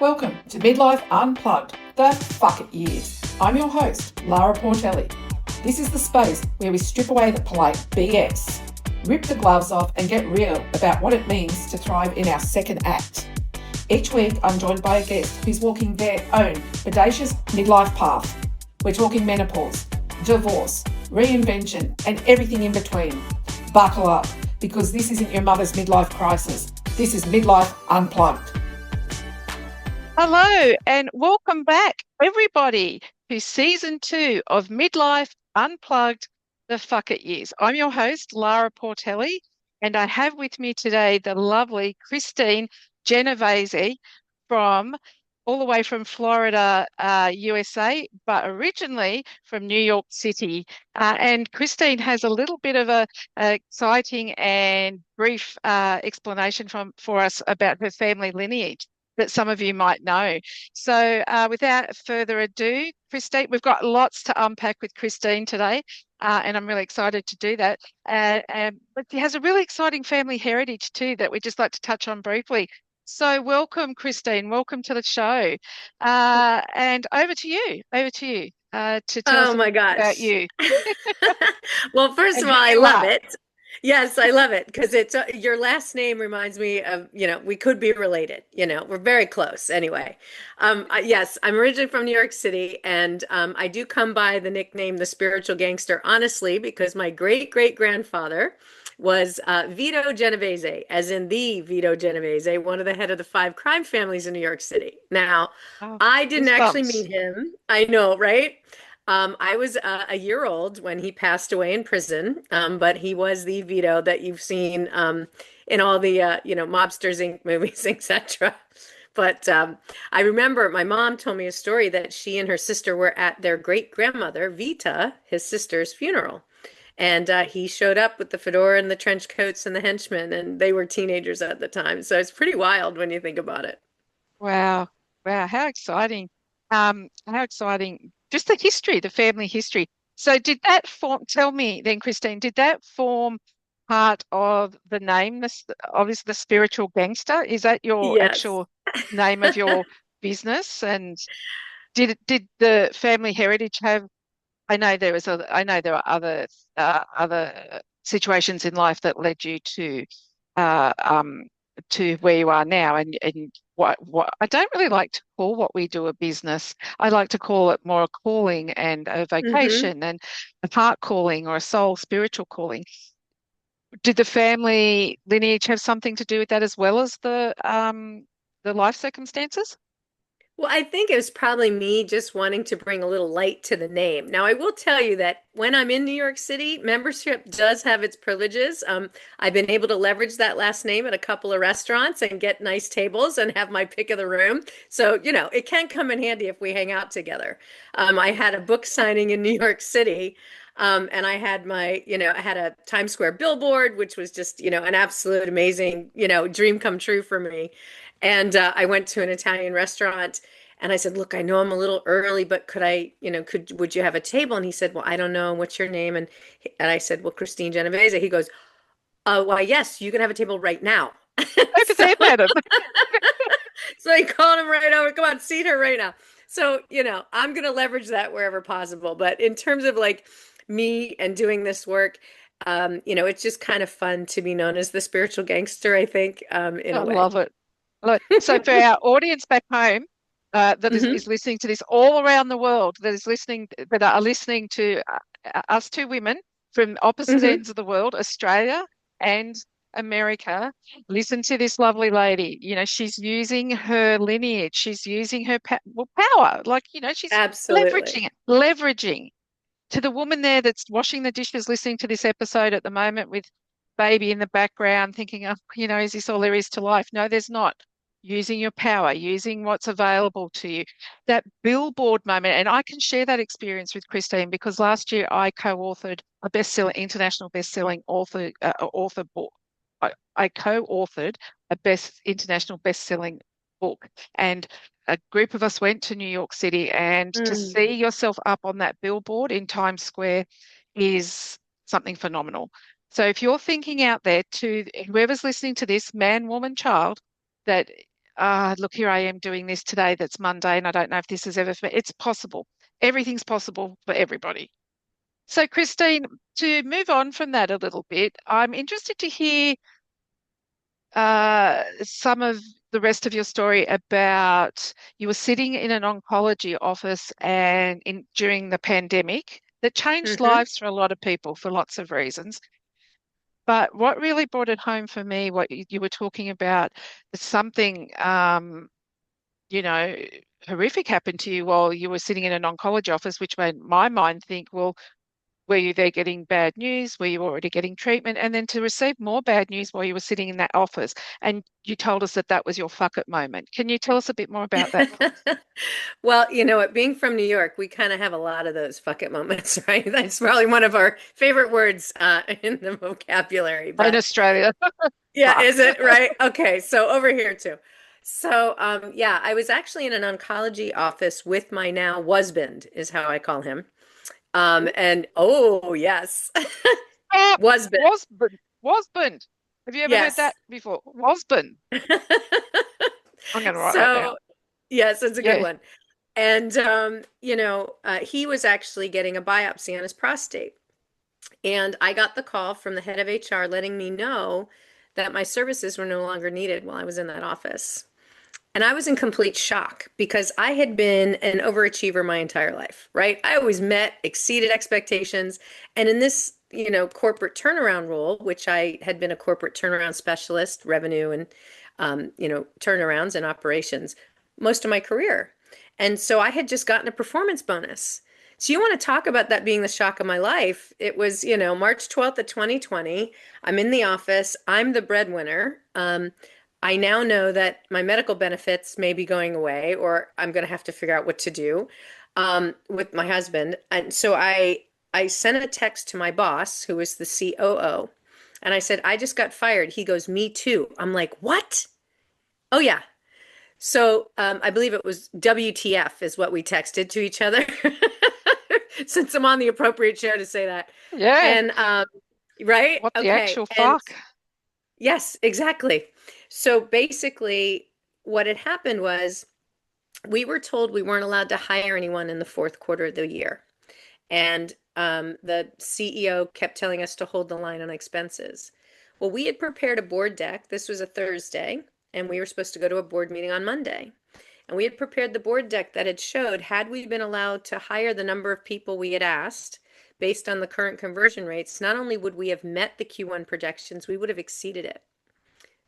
Welcome to Midlife Unplugged, the Fuck It Years. I'm your host, Lara Portelli. This is the space where we strip away the polite BS, rip the gloves off and get real about what it means to thrive in our second act. Each week I'm joined by a guest who's walking their own bodacious midlife path. We're talking menopause, divorce, reinvention and everything in between. Buckle up, because this isn't your mother's midlife crisis. This is Midlife Unplugged. Hello and welcome back, everybody, to season 2 of Midlife Unplugged, the Fuck It Years. I'm your host, Lara Portelli, and I have with me today the lovely Kristine Genovese from all the way from Florida, USA, but originally from New York City. And Kristine has a little bit of a exciting and brief explanation for us about her family lineage that some of you might know. So without further ado, Kristine, we've got lots to unpack with Kristine today, and I'm really excited to do that. But she has a really exciting family heritage too that we'd just like to touch on briefly. So welcome, Kristine. Welcome to the show. And over to you. To tell us Oh my about gosh. you Well, first and of who all, I you love are. it. Yes, I love it because it's your last name reminds me of, we could be related, we're very close anyway. Yes, I'm originally from New York City and I do come by the nickname the spiritual gangster, honestly, because my great great grandfather was Vito Genovese, as in the Vito Genovese, one of the head of the five crime families in New York City. Now, Oh, I didn't actually goosebumps. meet him. I know, right? I was a year old when he passed away in prison, but he was the Vito that you've seen in all the Mobsters Inc. movies, etc. But I remember my mom told me a story that she and her sister were at their great grandmother Vita, his sister's funeral, and he showed up with the fedora and the trench coats and the henchmen, and they were teenagers at the time. So it's pretty wild when you think about it. Wow. Wow. How exciting. How exciting. Just the history, the family history. So did that form, tell me then, Kristine, did that form part of the name, obviously the spiritual gangster? Is that your Yes. actual name of your business? And did the family heritage have, I know there are other situations in life that led you uh, um, to where you are now. And what I don't really like to call what we do a business. I like to call it more a calling and a hmm vocation and a heart calling or a soul spiritual calling. Did the family lineage have something to do with that as well as the life circumstances? Well, I think it was probably me just wanting to bring a little light to the name. Now, I will tell you that when I'm in New York City, membership does have its privileges. I've been able to leverage that last name at a couple of restaurants and get nice tables and have my pick of the room. So, it can come in handy if we hang out together. I had a book signing in New York City. And I had I had a Times Square billboard, which was just, an absolute amazing, dream come true for me. And I went to an Italian restaurant and I said, "Look, I know I'm a little early, but could I, would you have a table?" And he said, "Well, I don't know. What's your name?" And I said, "Well, Kristine Genovese." He goes, "Why, yes, you can have a table right now." Over So, there, madam. so I called him right over. Come on, seat her right now. So, I'm going to leverage that wherever possible. But in terms of like me and doing this work, it's just kind of fun to be known as the spiritual gangster, I think, in I a way. love it. Look, so for our audience back home that is hmm listening to this all around the world, that are listening to us two women from opposite hmm ends of the world, Australia and America, listen to this lovely lady. She's using her lineage, she's using her power, like, she's Absolutely. leveraging to the woman there that's washing the dishes, listening to this episode at the moment with baby in the background, thinking, oh, is this all there is to life? No, there's not. Using your power, using what's available to you. That billboard moment, and I can share that experience with Kristine because last year I co-authored a international best-selling author book. I co-authored a international best-selling book, and a group of us went to New York City, and to Mm. see yourself up on that billboard in Times Square is something phenomenal. So if you're thinking out there, to whoever's listening to this, man, woman, child, that look, here I am doing this today that's Monday, and I don't know if this has ever, it's possible. Everything's possible for everybody. So, Kristine, to move on from that a little bit, I'm interested to hear some of the rest of your story about you were sitting in an oncology office and during the pandemic that changed Hmm. lives for a lot of people for lots of reasons. But what really brought it home for me, what you were talking about, is something you know, horrific happened to you while you were sitting in an oncology office, which made my mind think, well, were you there getting bad news? Were you already getting treatment? And then to receive more bad news while you were sitting in that office, and you told us that that was your fuck it moment. Can you tell us a bit more about that, please? Well, you know what, being from New York, we kind of have a lot of those fuck it moments, right? That's probably one of our favorite words in the vocabulary. In But Australia, yeah, fuck. is it right? Okay, so over here too. So yeah, I was actually in an oncology office with my now husband, is how I call him. And oh yes, Oh, husband, Wasbund. Wasbund. Have you ever heard yes. that before? Wasbund. I'm going to write that down. So yes, it's a good Yeah. one. And he was actually getting a biopsy on his prostate. And I got the call from the head of HR letting me know that my services were no longer needed while I was in that office. And I was in complete shock because I had been an overachiever my entire life, right? I always met, exceeded expectations. And in this, corporate turnaround role, which I had been a corporate turnaround specialist, revenue and, turnarounds and operations most of my career. And so I had just gotten a performance bonus. So you want to talk about that being the shock of my life. It was, March 12th of 2020. I'm in the office. I'm the breadwinner. I now know that my medical benefits may be going away, or I'm going to have to figure out what to do with my husband. And so I sent a text to my boss, who was the COO, and I said, I just got fired. He goes, me too. I'm like, what? Oh, yeah. So I believe it was WTF is what we texted to each other, since I'm on the appropriate show to say that. Yeah. And right? What the Okay. actual And fuck? yes, exactly. So basically, what had happened was we were told we weren't allowed to hire anyone in the fourth quarter of the year. And the CEO kept telling us to hold the line on expenses. Well, we had prepared a board deck. This was a Thursday, and we were supposed to go to a board meeting on Monday. And we had prepared the board deck that had showed, had we been allowed to hire the number of people we had asked based on the current conversion rates, not only would we have met the Q1 projections, we would have exceeded it.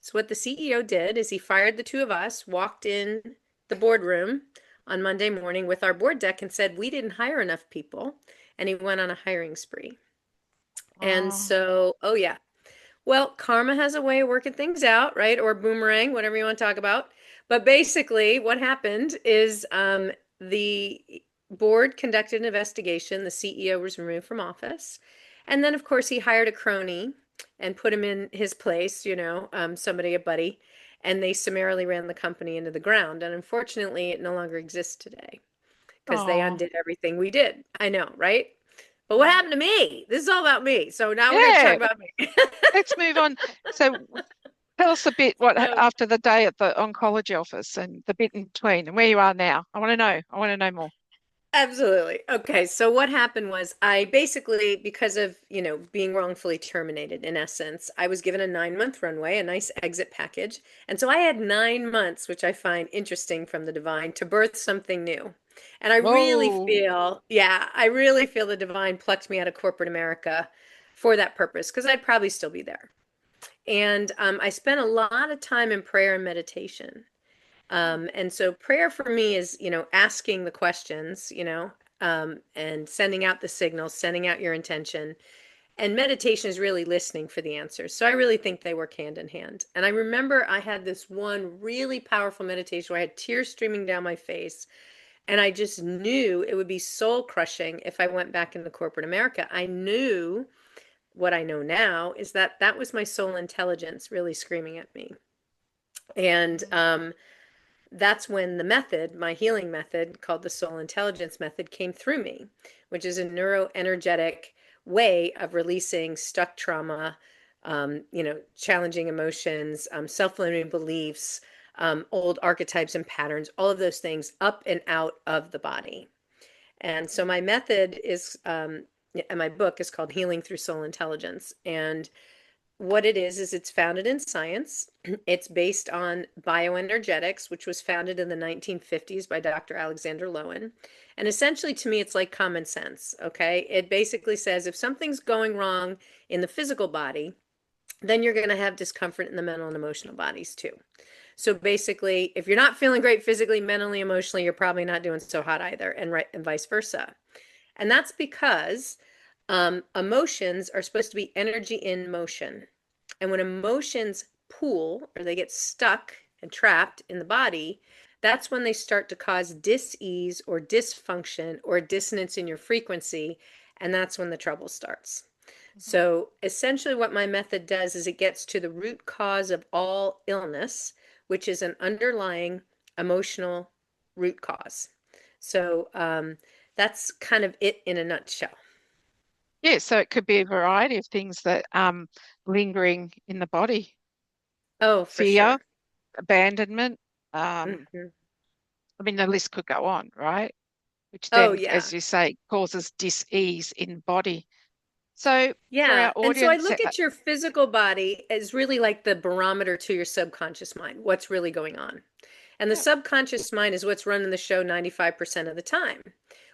So what the CEO did is he fired the two of us, walked in the boardroom on Monday morning with our board deck and said, we didn't hire enough people. And he went on a hiring spree. And Oh, so, oh yeah. Well, karma has a way of working things out, right? Or boomerang, whatever you want to talk about. But basically, what happened is the board conducted an investigation. The CEO was removed from office. And then, of course, he hired a crony and put him in his place, somebody, a buddy. And they summarily ran the company into the ground. And unfortunately, it no longer exists today because they oh, undid everything we did. I know, right? But what happened to me? This is all about me. So now we're going to talk yeah. about me. Let's move on. So tell us a bit what So after the day at the oncology office and the bit in between and where you are now. I want to know. I want to know more. absolutely. Okay, so what happened was I basically, because of, being wrongfully terminated, in essence, I was given a 9-month runway, a nice exit package. And so I had 9 months, which I find interesting from the divine, to birth something new. And I really Whoa. feel, yeah, I really feel the divine plucked me out of corporate America for that purpose, because I'd probably still be there. And I spent a lot of time in prayer and meditation. And so prayer for me is, asking the questions, and sending out the signals, sending out your intention. And meditation is really listening for the answers. So I really think they work hand in hand. And I remember I had this one really powerful meditation where I had tears streaming down my face. And I just knew it would be soul crushing if I went back into corporate America. I knew what I know now is that that was my soul intelligence really screaming at me. And that's when the method, my healing method called the soul intelligence method, came through me, which is a neuroenergetic way of releasing stuck trauma, challenging emotions, self-limiting beliefs, old archetypes and patterns, all of those things up and out of the body. And so my method is, and my book is called Healing Through Soul Intelligence. And what it is it's founded in science. It's based on bioenergetics, which was founded in the 1950s by Dr. Alexander Lowen. And essentially, to me, it's like common sense. Okay. It basically says if something's going wrong in the physical body, then you're going to have discomfort in the mental and emotional bodies too. So basically, if you're not feeling great physically, mentally, emotionally, you're probably not doing so hot either, and right, and vice versa. And that's because emotions are supposed to be energy in motion. And when emotions pool or they get stuck and trapped in the body, that's when they start to cause dis-ease or dysfunction or dissonance in your frequency. And that's when the trouble starts. So essentially what my method does is it gets to the root cause of all illness, which is an underlying emotional root cause. So that's kind of it in a nutshell. Yeah, so it could be a variety of things that lingering in the body. Oh, for Fear, sure. abandonment. Um, Mhm. I mean, the list could go on, right? Which Oh, then, yeah. as you say, causes dis-ease in body. So for Yeah. our And so I audience, look at your physical body as really like the barometer to your subconscious mind, what's really going on. And the yeah, subconscious mind is what's running the show 95% of the time,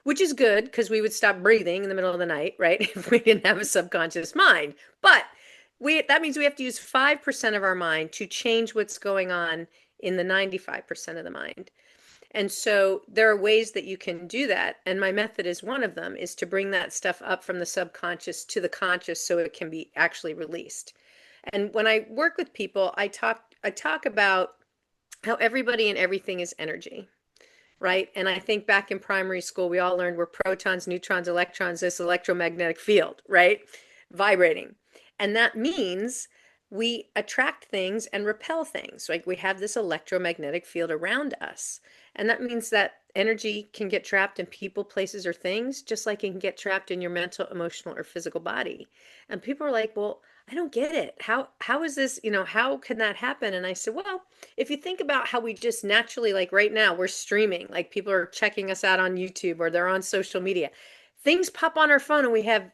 which is good because we would stop breathing in the middle of the night, right? If we didn't have a subconscious mind. But that means we have to use 5% of our mind to change what's going on in the 95% of the mind. And so there are ways that you can do that. And my method is one of them is to bring that stuff up from the subconscious to the conscious so it can be actually released. And when I work with people, I talk about how everybody and everything is energy, right? And I think back in primary school, we all learned we're protons, neutrons, electrons, this electromagnetic field, right? Vibrating. And that means we attract things and repel things. Like we have this electromagnetic field around us. And that means that energy can get trapped in people, places, or things, just like it can get trapped in your mental, emotional, or physical body. And people are like, well, I don't get it. How is this, how can that happen? And I said, well, if you think about how we just naturally, like right now, we're streaming, like people are checking us out on YouTube or they're on social media. Things pop on our phone and we have,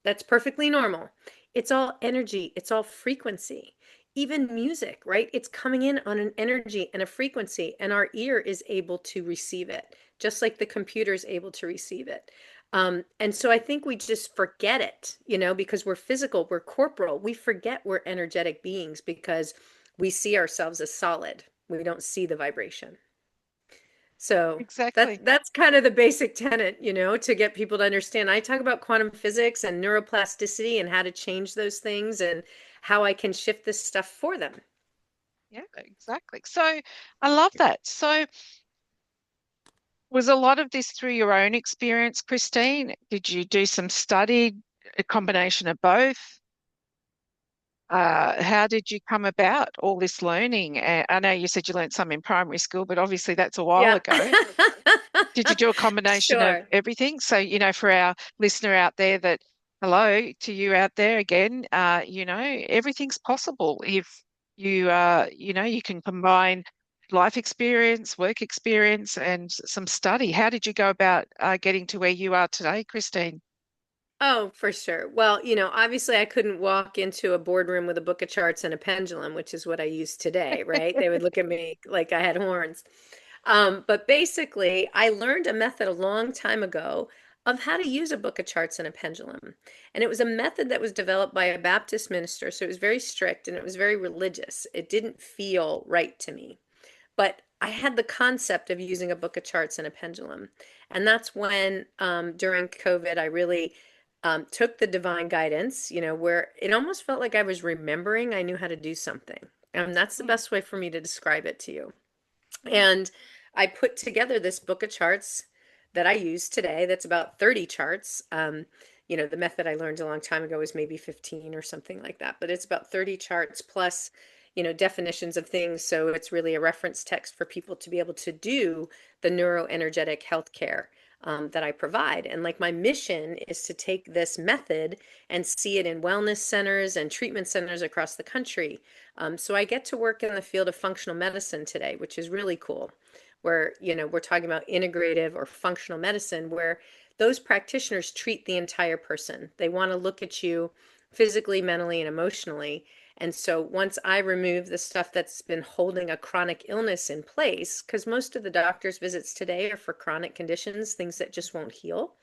that's perfectly normal. It's all energy, it's all frequency. Even music, right? It's coming in on an energy and a frequency, and our ear is able to receive it, just like the computer is able to receive it. And so I think we just forget it, because we're physical, we're corporal. We forget we're energetic beings because we see ourselves as solid. We don't see the vibration. So exactly. that's kind of the basic tenet, to get people to understand. I talk about quantum physics and neuroplasticity and how to change those things and how I can shift this stuff for them. Yeah, exactly. So I love that. So was a lot of this through your own experience, Kristine? Did you do some study, a combination of both? How did you come about all this learning? I know you said you learned some in primary school, but obviously that's a while Yeah. ago. Did you do a combination of Sure. everything? So, for our listener out there that, hello to you out there again, everything's possible if you can combine life experience, work experience, and some study. How did you go about getting to where you are today, Kristine? Oh, for sure. Well, obviously I couldn't walk into a boardroom with a book of charts and a pendulum, which is what I use today, right? They would look at me like I had horns. But basically, I learned a method a long time ago of how to use a book of charts and a pendulum. And it was a method that was developed by a Baptist minister. So it was very strict and it was very religious. It didn't feel right to me. But I had the concept of using a book of charts and a pendulum. And that's when, during COVID, I really took the divine guidance, where it almost felt like I was remembering I knew how to do something. And that's the Mm, best way for me to describe it to you. mhm. And I put together this book of charts that I use today. That's about 30 charts. The method I learned a long time ago was maybe 15 or something like that, but it's about 30 charts plus, definitions of things. So it's really a reference text for people to be able to do the neuroenergetic healthcare that I provide. And like my mission is to take this method and see it in wellness centers and treatment centers across the country. So I get to work in the field of functional medicine today, which is really cool. Where, we're talking about integrative or functional medicine, where those practitioners treat the entire person. They want to look at you physically, mentally, and emotionally. And so once I remove the stuff that's been holding a chronic illness in place, because most of the doctor's visits today are for chronic conditions, things that just won't heal,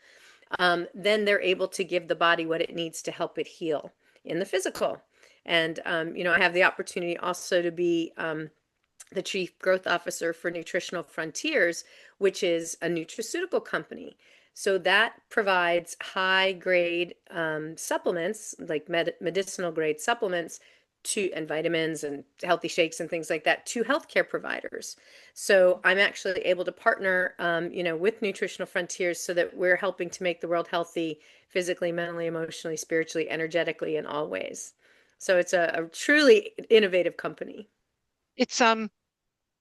then they're able to give the body what it needs to help it heal in the physical. And, I have the opportunity also to be the Chief Growth Officer for Nutritional Frontiers, which is a nutraceutical company. So that provides high grade supplements, like medicinal grade supplements and vitamins and healthy shakes and things like that to healthcare providers. So I'm actually able to partner, with Nutritional Frontiers so that we're helping to make the world healthy physically, mentally, emotionally, spiritually, energetically, in all ways. So it's a truly innovative company. It's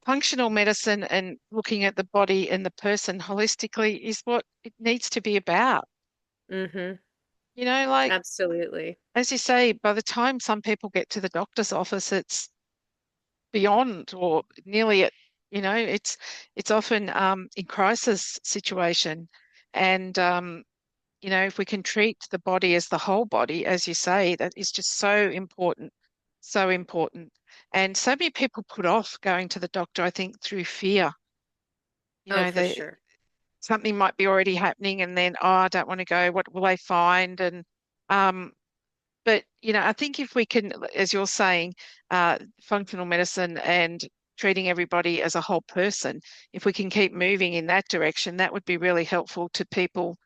functional medicine and looking at the body and the person holistically is what it needs to be about. Mm-hmm. Like Absolutely. as you say, by the time some people get to the doctor's office, it's beyond or nearly it's often in crisis situation. And if we can treat the body as the whole body, as you say, that is just so important, so important. And so many people put off going to the doctor, I think, through fear. Oh, for They sure. something might be already happening, and then, oh, I don't want to go. What will they find? And um, but I think if we can, as you're saying, functional medicine and treating everybody as a whole person, if we can keep moving in that direction, that would be really helpful to people,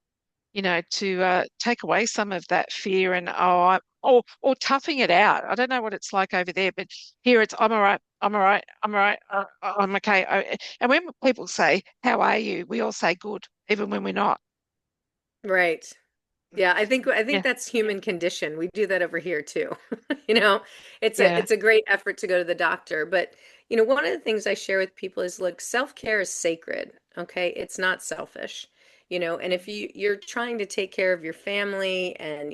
to take away some of that fear and or toughing it out. I don't know what it's like over there, but here it's I'm all right, I'm all right, I'm all right, I'm okay. And when people say, "How are you?" we all say good, even when we're not. Right. Yeah, I think Yeah, that's human condition. We do that over here too. You know, it's a yeah, it's a great effort to go to the doctor, but one of the things I share with people is, look, self-care is sacred, okay? It's not selfish. And if you're trying to take care of your family and,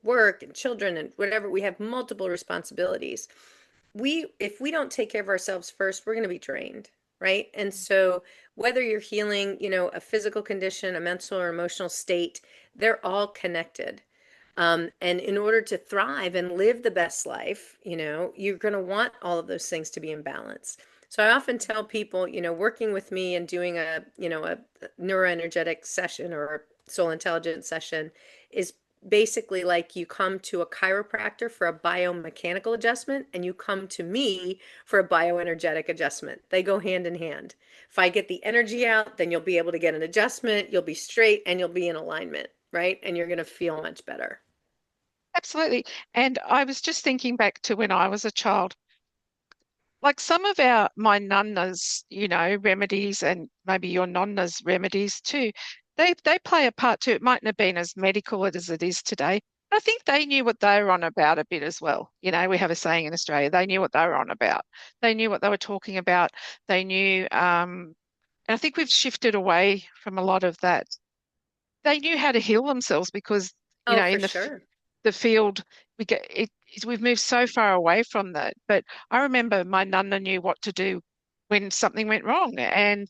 work and children and whatever, we have multiple responsibilities. If we don't take care of ourselves first, we're going to be drained, right? And so whether you're healing, a physical condition, a mental or emotional state, they're all connected. And in order to thrive and live the best life, you're going to want all of those things to be in balance. So I often tell people, working with me and doing a neuroenergetic session or a soul intelligence session is basically like you come to a chiropractor for a biomechanical adjustment and you come to me for a bioenergetic adjustment. They go hand in hand. If I get the energy out, then you'll be able to get an adjustment, you'll be straight, and you'll be in alignment, right? And you're going to feel much better. absolutely. And I was just thinking back to when I was a child. Like some of my nunna's, remedies and maybe your nonna's remedies too, they play a part too. It mightn't have been as medical as it is today. I think they knew what they were on about a bit as well. We have a saying in Australia, they knew what they were on about. They knew what they were talking about. They knew, and I think we've shifted away from a lot of that. They knew how to heal themselves because, Oh, for in sure. the field we've moved so far away from that. But I remember my nonna knew what to do when something went wrong. And,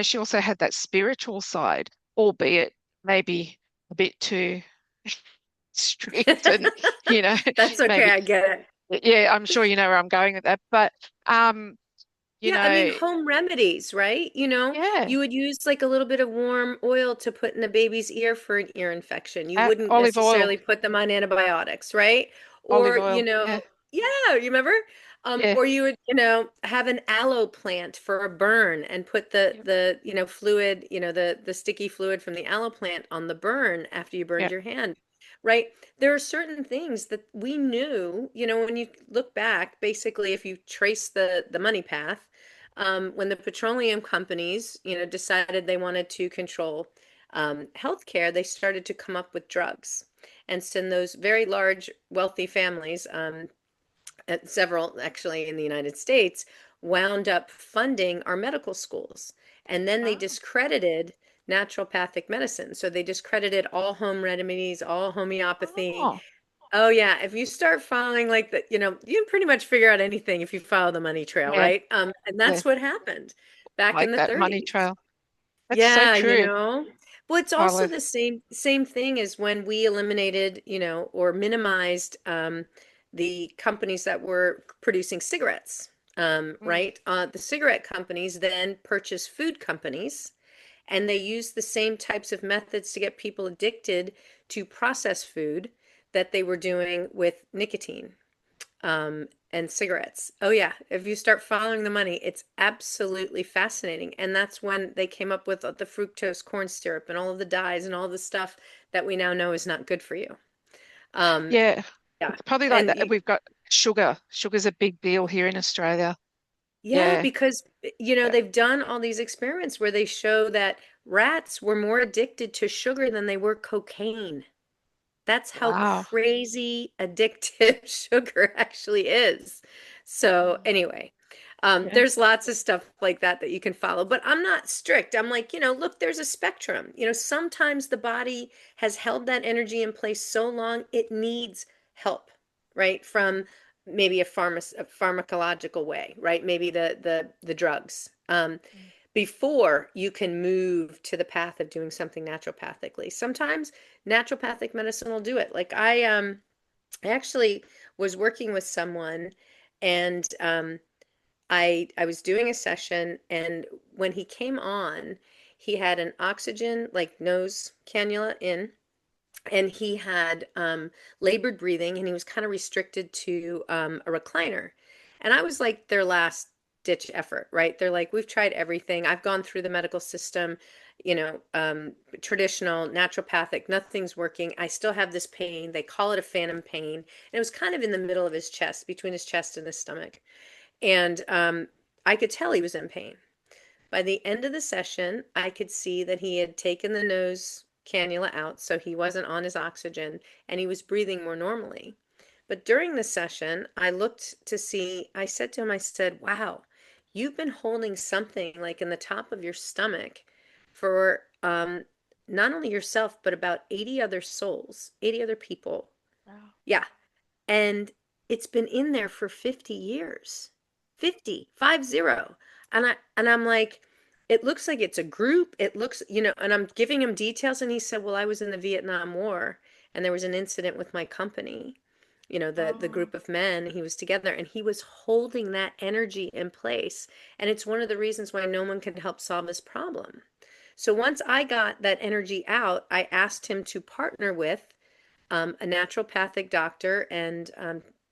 she also had that spiritual side, albeit maybe a bit too strict and, you know, That's okay, maybe, I get it. yeah, I'm sure you know where I'm going with that. But, you Yeah, I mean, know, home remedies, right? yeah, You would use like a little bit of warm oil to put in a baby's ear for an ear infection. You wouldn't olive oil, necessarily put them on antibiotics, right? olive Or, oil. Yeah, yeah, you remember? yeah, Or you would, have an aloe plant for a burn and put yeah, the fluid, the sticky fluid from the aloe plant on the burn after you yeah. burned your hand, right? There are certain things that we knew, when you look back, basically, if you trace the money path, when the petroleum companies, decided they wanted to control healthcare, they started to come up with drugs. And so in those very large, wealthy families, several actually in the United States, wound up funding our medical schools. And then they Oh, discredited naturopathic medicine. So they discredited all home remedies, all homeopathy. Oh, Oh yeah, if you start following like the, you can pretty much figure out anything if you follow the money trail, yeah, right? And yeah. that's what happened back in Like the that money 30s. trail. That's so Yeah, true. Well, it's I also live. the same thing as when we eliminated, or minimized the companies that were producing cigarettes. Mm. Right? The cigarette companies then purchase food companies, and they use the same types of methods to get people addicted to processed food that they were doing with nicotine and cigarettes. Oh yeah, if you start following the money, it's absolutely fascinating. And that's when they came up with the fructose corn syrup and all of the dyes and all the stuff that we now know is not good for you. Um, Yeah, yeah. it's probably like And that. We've got sugar. Sugar's a big deal here in Australia. yeah, Yeah. because they've done all these experiments where they show that rats were more addicted to sugar than they were cocaine. That's how Wow. crazy addictive sugar actually is. So Mm. anyway, Yeah. there's lots of stuff like that you can follow, but I'm not strict. I'm like, look, there's a spectrum. Sometimes the body has held that energy in place so long, it needs help, right? From maybe a pharmacological way, right? Maybe the drugs. Mm. Before you can move to the path of doing something naturopathically. Sometimes naturopathic medicine will do it. Like I actually was working with someone, and I was doing a session, and when he came on, he had an oxygen like nose cannula in, and he had labored breathing, and he was kind of restricted to a recliner. And I was like their last ditch effort, right? They're like, we've tried everything. I've gone through the medical system, traditional, naturopathic, nothing's working. I still have this pain. They call it a phantom pain. And it was kind of in the middle of his chest, between his chest and his stomach. And I could tell he was in pain. By the end of the session, I could see that he had taken the nose cannula out, so he wasn't on his oxygen, and he was breathing more normally. But during the session, I looked to see, I said to him, I said, wow, you've been holding something like in the top of your stomach for not only yourself, but about 80 other souls, 80 other people. Wow. Yeah, and it's been in there for 50 years. 50, 50. And I'm like, it looks like it's a group. It looks, and I'm giving him details, and he said, well, I was in the Vietnam War, and there was an incident with my company, the Oh, group of men he was together, and he was holding that energy in place. And it's one of the reasons why no one can help solve this problem. So once I got that energy out, I asked him to partner with a naturopathic doctor and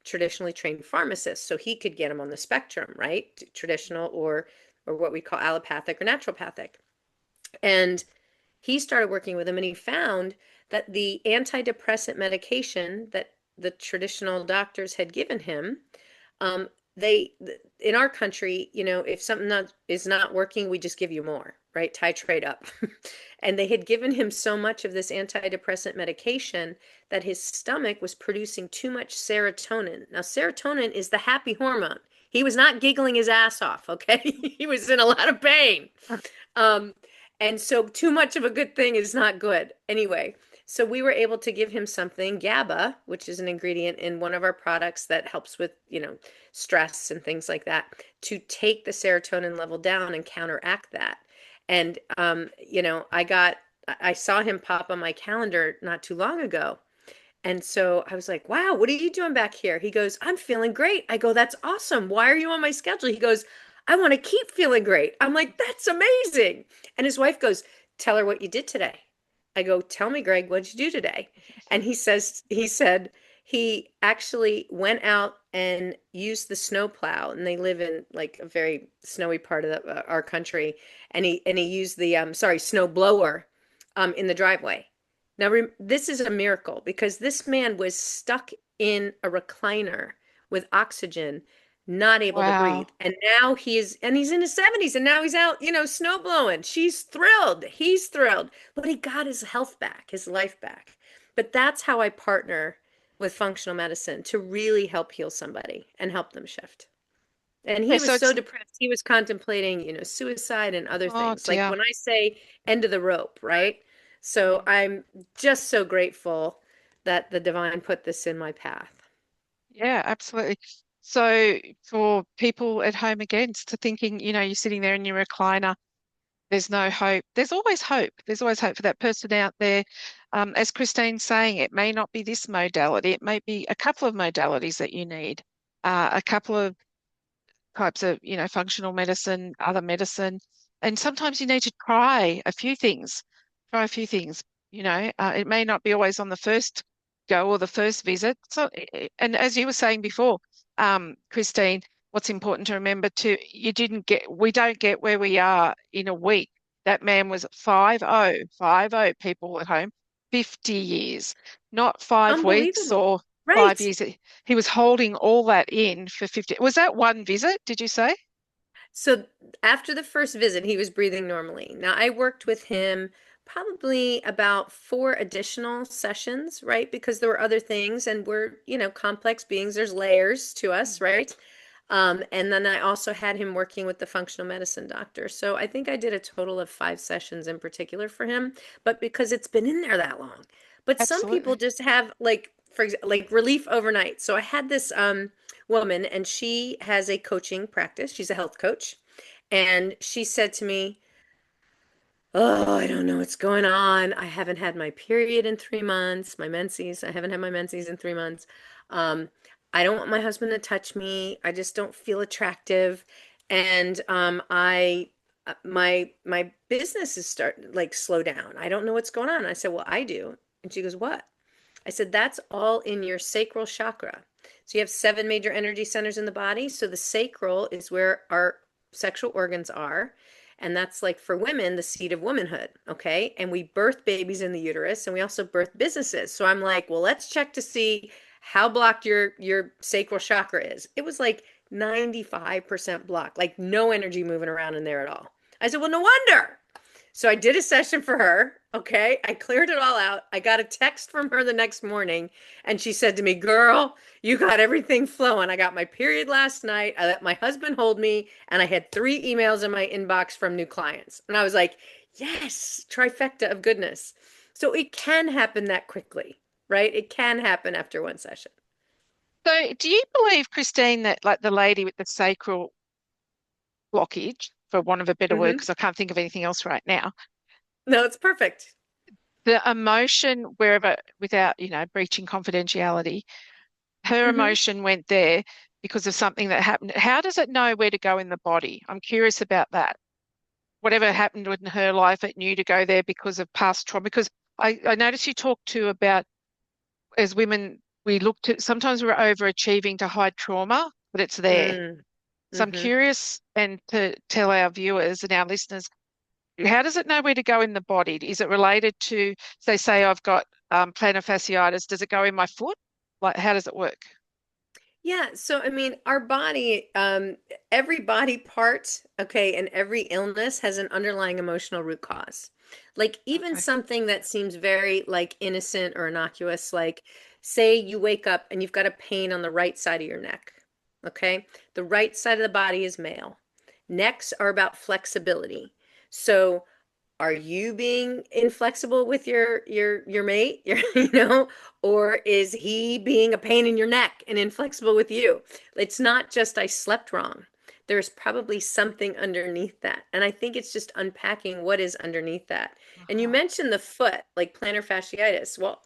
traditionally trained pharmacist, so he could get him on the spectrum, right? Traditional or what we call allopathic or naturopathic. And he started working with him, and he found that the antidepressant medication that the traditional doctors had given him, um, they in our country, if something is not working, we just give you more, right? Titrate up. And they had given him so much of this antidepressant medication that his stomach was producing too much serotonin. Now, serotonin is the happy hormone. He was not giggling his ass off, okay? He was in a lot of pain. Um, and so too much of a good thing is not good. Anyway, so we were able to give him something, GABA, which is an ingredient in one of our products that helps with, stress and things like that, to take the serotonin level down and counteract that. And I saw him pop on my calendar not too long ago. And so I was like, wow, what are you doing back here? He goes, I'm feeling great. I go, that's awesome. Why are you on my schedule? He goes, I want to keep feeling great. I'm like, that's amazing. And his wife goes, tell her what you did today. I go, tell me, Greg, what'd you do today? And he said he actually went out and used the snow plow, and they live in like a very snowy part of our country. And he used the, snow blower in the driveway. Now, this is a miracle because this man was stuck in a recliner with oxygen, not able to breathe. wow. And now he's in his 70s, and now he's out, snow blowing. She's thrilled. He's thrilled. But he got his health back, his life back. But that's how I partner with functional medicine to really help heal somebody and help them shift. And Okay, he so was so it's, depressed. He was contemplating, suicide and other oh things. Like dear. when I say end of the rope, right? So Mm. I'm just so grateful that the divine put this in my path. Yeah, absolutely. So for people at home against to thinking, you're sitting there in your recliner, there's no hope. There's always hope. There's always hope for that person out there. As Christine's saying, it may not be this modality. It may be a couple of modalities that you need, a couple of types of, functional medicine, other medicine. And sometimes you need to try a few things, it may not be always on the first go or the first visit. So, and as you were saying before, Christine, what's important to remember too, we don't get where we are in a week. That man was 50 people at home, 50 years, not 5 weeks Unbelievable. or Right. 5 years. He was holding all that in for 50. Was that one visit, did you say? So after the first visit, he was breathing normally. Now I worked with him probably about 4 additional sessions, right? Because there were other things and we're, complex beings. There's layers to us, right? And then I also had him working with the functional medicine doctor. So I think I did a total of 5 sessions in particular for him, but because it's been in there that long. But some people Absolutely. just have like, for example, like relief overnight. So I had this woman and she has a coaching practice. She's a health coach. And she said to me, "Oh, I don't know what's going on. I haven't had my period in 3 months, my menses. I haven't had my menses in 3 months. Um, I don't want my husband to touch me. I just don't feel attractive. And my business is starting like slow down. I don't know what's going on." I said, "Well, I do." And she goes, "What?" I said, "That's all in your sacral chakra. So you have 7 major energy centers in the body. So the sacral is where our sexual organs are. And that's like for women, the seat of womanhood. Okay. And we birth babies in the uterus and we also birth businesses. So I'm like, well, let's check to see how blocked your sacral chakra is. It was like 95% blocked, like no energy moving around in there at all. I said, well, no wonder. So I did a session for her. Okay. I cleared it all out. I got a text from her the next morning and she said to me, "Girl, you got everything flowing. I got my period last night. I let my husband hold me and I had 3 emails in my inbox from new clients." And I was like, yes, trifecta of goodness. So it can happen that quickly, right? It can happen after one session. So do you believe, Christine, that like the lady with the sacral blockage, for want of a better word, Hmm. because I can't think of anything else right now, No, it's perfect. the emotion wherever, without, breaching confidentiality, her Hmm. emotion went there because of something that happened. How does it know where to go in the body? I'm curious about that. Whatever happened in her life, it knew to go there because of past trauma. Because I noticed you talked too about as women, we look to sometimes we're overachieving to hide trauma, but it's there. Mm. So I'm Hmm. curious and to tell our viewers and our listeners, how does it know where to go in the body? Is it related to, they say I've got plantar fasciitis, does it go in my foot? Like, how does it work? Yeah, so I mean, our body, every body part, okay, and every illness has an underlying emotional root cause. Like even Okay. something that seems very like innocent or innocuous, like say you wake up and you've got a pain on the right side of your neck, okay? The right side of the body is male. Necks are about flexibility. So are you being inflexible with your mate or is he being a pain in your neck and inflexible with you? It's not just I slept wrong. There's probably something underneath that, and I think it's just unpacking what is underneath that. And you Uh-huh. mentioned the foot, like plantar fasciitis. Well,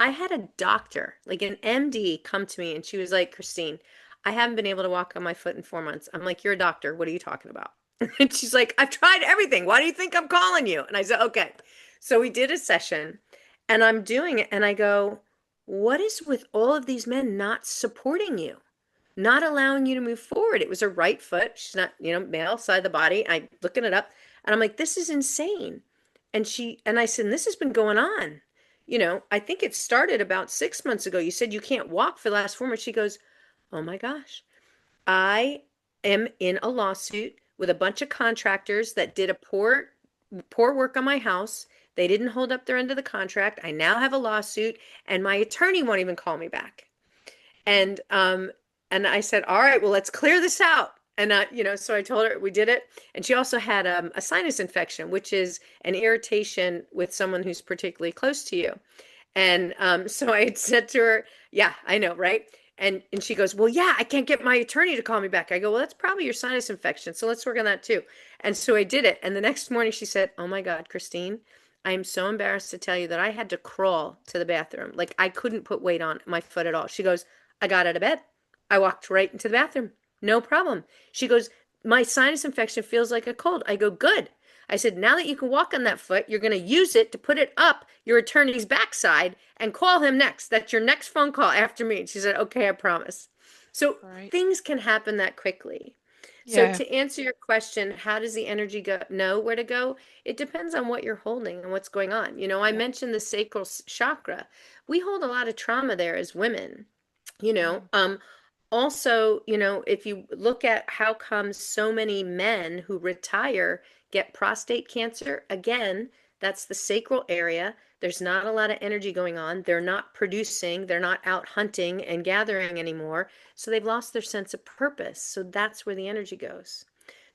I had a doctor, like an MD, come to me and she was like, "Kristine, I haven't been able to walk on my foot in 4 months." I'm like, "You're a doctor, what are you talking about?" And she's like, "I've tried everything. Why do you think I'm calling you?" And I said, "Okay." So we did a session and I'm doing it. And I go, "What is with all of these men not supporting you, not allowing you to move forward?" It was her right foot. She's not, male side of the body. I looking it up and I'm like, "This is insane." And I said, "This has been going on. I think it started about 6 months ago. You said you can't walk for the last 4 months." She goes, "Oh my gosh. I am in a lawsuit with a bunch of contractors that did a poor work on my house. They didn't hold up their end of the contract. I now have a lawsuit and my attorney won't even call me back." And I said, "All right, well, let's clear this out." And so I told her we did it, and she also had a sinus infection, which is an irritation with someone who's particularly close to you. And so I had said to her, "Yeah, I know, right?" And she goes, "Well, yeah, I can't get my attorney to call me back." I go, "Well, that's probably your sinus infection, so let's work on that too." And so I did it. And the next morning she said, "Oh my God, Kristine, I am so embarrassed to tell you that I had to crawl to the bathroom. Like I couldn't put weight on my foot at all." She goes, "I got out of bed. I walked right into the bathroom. No problem." She goes, "My sinus infection feels like a cold." I go, "Good." I said, "Now that you can walk on that foot, you're going to use it to put it up your attorney's backside and call him next. That's your next phone call after me." And she said, "Okay, I promise." So Right. things can happen that quickly. So Yeah. to answer your question, how does the energy go know where to go? It depends on what you're holding and what's going on. I Yeah. mentioned the sacral chakra. We hold a lot of trauma there as women, you know. Mm. Also, if you look at how come so many men who retire get prostate cancer, again, that's the sacral area. There's not a lot of energy going on. They're not producing, they're not out hunting and gathering anymore. So they've lost their sense of purpose. So that's where the energy goes.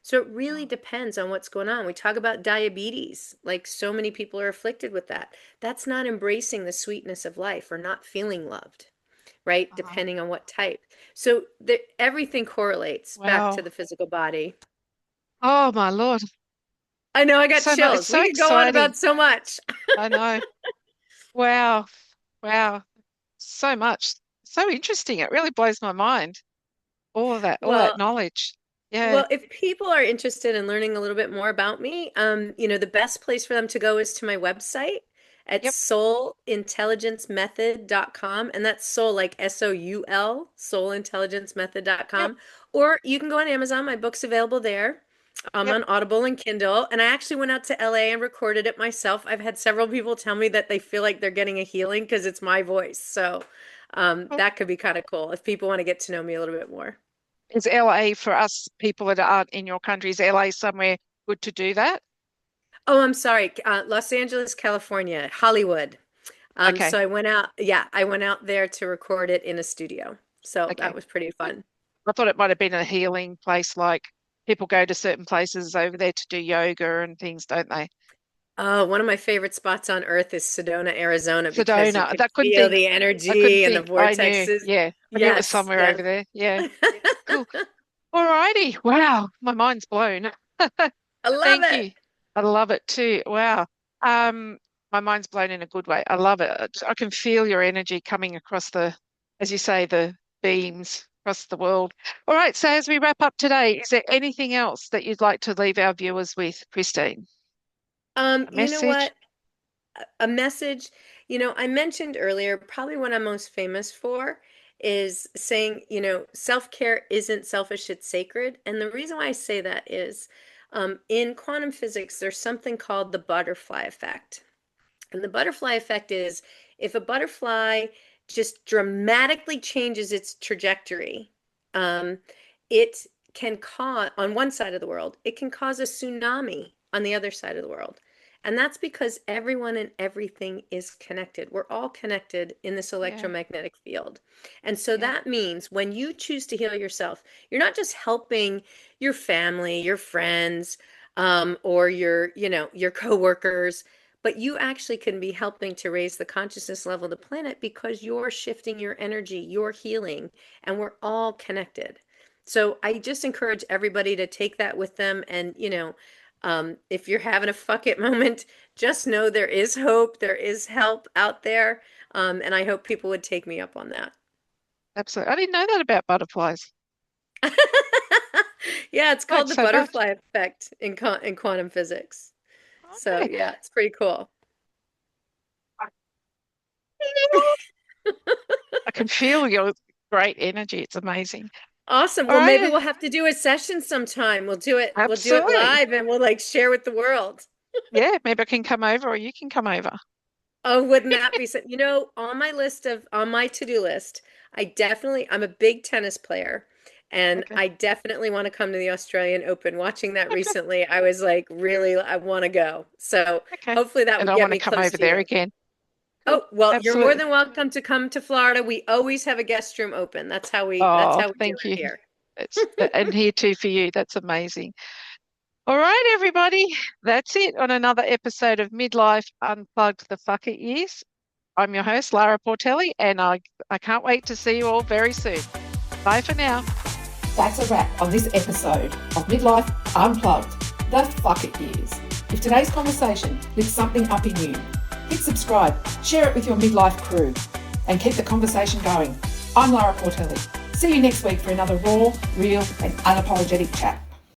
So it really Oh, depends on what's going on. We talk about diabetes, like so many people are afflicted with that. That's not embracing the sweetness of life or not feeling loved, right? uh-huh. Depending on what type. So everything correlates back to Wow. the physical body. Oh my Lord. I know I got So much. It's chills. so We could go on exciting. about so much. I know. Wow. Wow. So much. So interesting. It really blows my mind. All that Well, knowledge. Yeah. Well, if people are interested in learning a little bit more about me, the best place for them to go is to my website at Yep. soulintelligencemethod.com. And that's soul like SOUL, Yep. soulintelligencemethod.com. Or you can go on Amazon. My book's available there. I'm Yep. on Audible and Kindle. And I actually went out to LA and recorded it myself. I've had several people tell me that they feel like they're getting a healing because it's my voice. So Cool. that could be kind of cool if people want to get to know me a little bit more. Is LA for us people that aren't in your country? Is LA somewhere good to do that? Oh, I'm sorry. Los Angeles, California, Hollywood. Okay. So I went out, yeah, I went out there to record it in a studio. So that Okay. was pretty Good. fun. I thought it might have been a healing place, like people go to certain places over there to do yoga and things, don't they? Oh, one of my favorite spots on earth is Sedona, Arizona, because you Sedona. can That couldn't feel think. the I couldn't energy and the think. I knew. vortexes. Yeah. I knew it was Yes, somewhere yes. over there. Yeah. Cool. All righty. Wow. My mind's blown. I love Thank it. you. I love it too. Wow. Um, my mind's blown in a good way. I love it. I can feel your energy coming across as you say, the beams across the world. All right. So as we wrap up today, is there anything else that you'd like to leave our viewers with, Christine? A You know message? what? A message, I mentioned earlier, probably what I'm most famous for is saying, self-care isn't selfish, it's sacred. And the reason why I say that is in quantum physics, there's something called the butterfly effect. And the butterfly effect is if a butterfly just dramatically changes its trajectory, um, it can cause, on one side of the world, it can cause a tsunami on the other side of the world. And that's because everyone and everything is connected. We're all connected in this Yeah. electromagnetic field. And so Yeah. that means when you choose to heal yourself, you're not just helping your family, your friends, or your coworkers, but you actually can be helping to raise the consciousness level of the planet because you're shifting your energy, you're healing, and we're all connected. So I just encourage everybody to take that with them. And, if you're having a fuck it moment, just know there is hope, there is help out there. And I hope people would take me up on that. Absolutely. I didn't know that about butterflies. Yeah, it's called Thanks the so much. butterfly effect in quantum physics. So Okay. yeah, it's pretty cool. I can feel your great energy. It's amazing. Awesome. All Well, maybe right. we'll have to do a session sometime. We'll do it Absolutely. live and we'll like share with the world. Yeah, maybe I can come over or you can come over. Oh, wouldn't that be so? On my to-do list, I'm a big tennis player and Okay. I definitely want to come to the Australian Open. Watching that recently, I was like, really, I want to go. So Okay. hopefully that And would I get want to me come close over to there you. again. Cool. Oh, well, you're more Absolutely. than welcome to come to Florida. We always have a guest room open. That's how Oh, we do thank it you. here. And here too for you. That's amazing. All right, everybody. That's it on another episode of Midlife Unplugged, the Fuck It Years. I'm your host, Lara Portelli, and I can't wait to see you all very soon. Bye for now. That's a wrap on this episode of Midlife Unplugged, the Fuck It Years. If today's conversation lifts something up in you, hit subscribe, share it with your midlife crew, and keep the conversation going. I'm Lara Portelli. See you next week for another raw, real, and unapologetic chat.